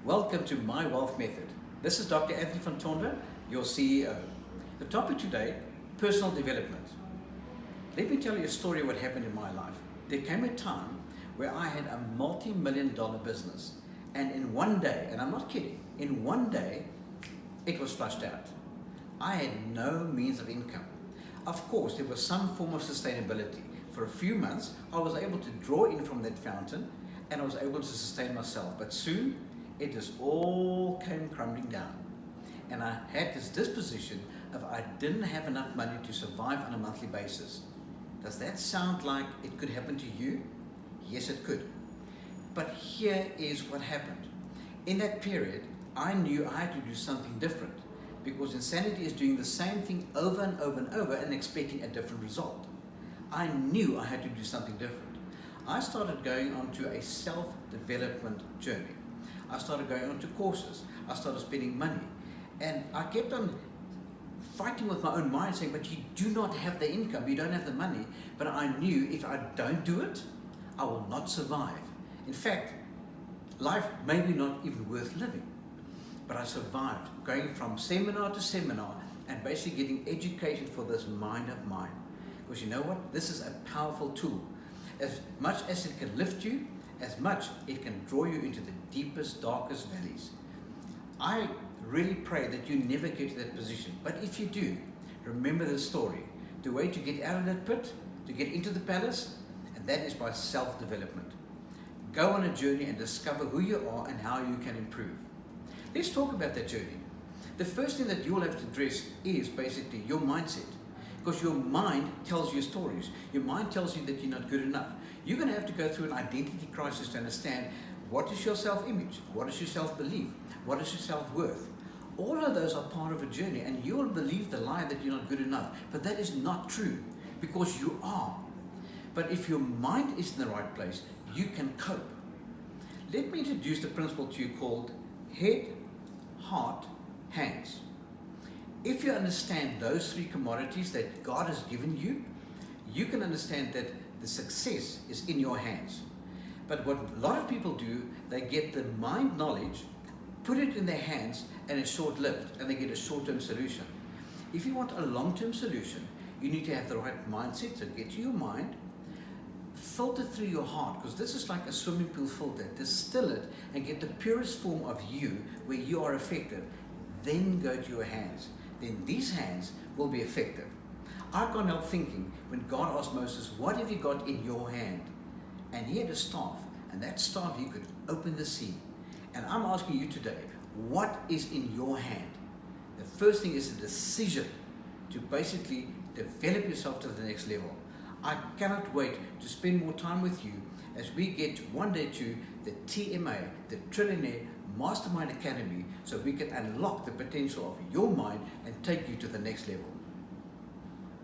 Welcome to My Wealth Method. This is Dr. Anthony van Tonder, your CEO. The topic today, personal development. Let me tell you a story of what happened in my life. There came a time where I had a multi-million-dollar business, and in one day, and I'm not kidding, in one day, it was flushed out. I had no means of income. Of course, there was some form of sustainability. For a few months, I was able to draw in from that fountain, and I was able to sustain myself. But soon, it just all came crumbling down. And I had this disposition of I didn't have enough money to survive on a monthly basis. Does that sound like it could happen to you? Yes, it could. But here is what happened. In that period, I knew I had to do something different, because insanity is doing the same thing over and over and over and expecting a different result. I knew I had to do something different. I started going on to a self-development journey. I started going on to courses. I started spending money. And I kept on fighting with my own mind, saying, but you do not have the income, you don't have the money. But I knew if I don't do it, I will not survive. In fact, life may be not even worth living. But I survived, going from seminar to seminar and basically getting education for this mind of mine. Because you know what? This is a powerful tool. As much as it can lift you, as much it can draw you into the deepest, darkest valleys. I really pray that you never get to that position. But if you do, remember the story. The way to get out of that pit, to get into the palace, and that is by self-development. Go on a journey and discover who you are and how you can improve. Let's talk about that journey. The first thing that you'll have to address is basically your mindset. Because your mind tells you stories. Your mind tells you that you're not good enough. You're going to have to go through an identity crisis to understand what is your self-image, what is your self-belief, what is your self-worth. All of those are part of a journey, and you will believe the lie that you're not good enough. But that is not true, because you are. But if your mind is in the right place, you can cope. Let me introduce the principle to you called head, heart, hands. If you understand those three commodities that God has given you, you can understand that the success is in your hands. But what a lot of people do, they get the mind knowledge, put it in their hands, and it's short-lived, and they get a short-term solution. If you want a long-term solution, you need to have the right mindset. So get to your mind, filter through your heart, because this is like a swimming pool filter. Distill it and get the purest form of you, where you are effective. Then go to your hands. Then these hands will be effective. I can't help thinking when God asked Moses, what have you got in your hand? And he had a staff, and that staff he could open the sea. And I'm asking you today, what is in your hand? The first thing is a decision to basically develop yourself to the next level. I cannot wait to spend more time with you as we get one day to the TMA, the Trillionaire Mastermind Academy, so we can unlock the potential of your mind and take you to the next level.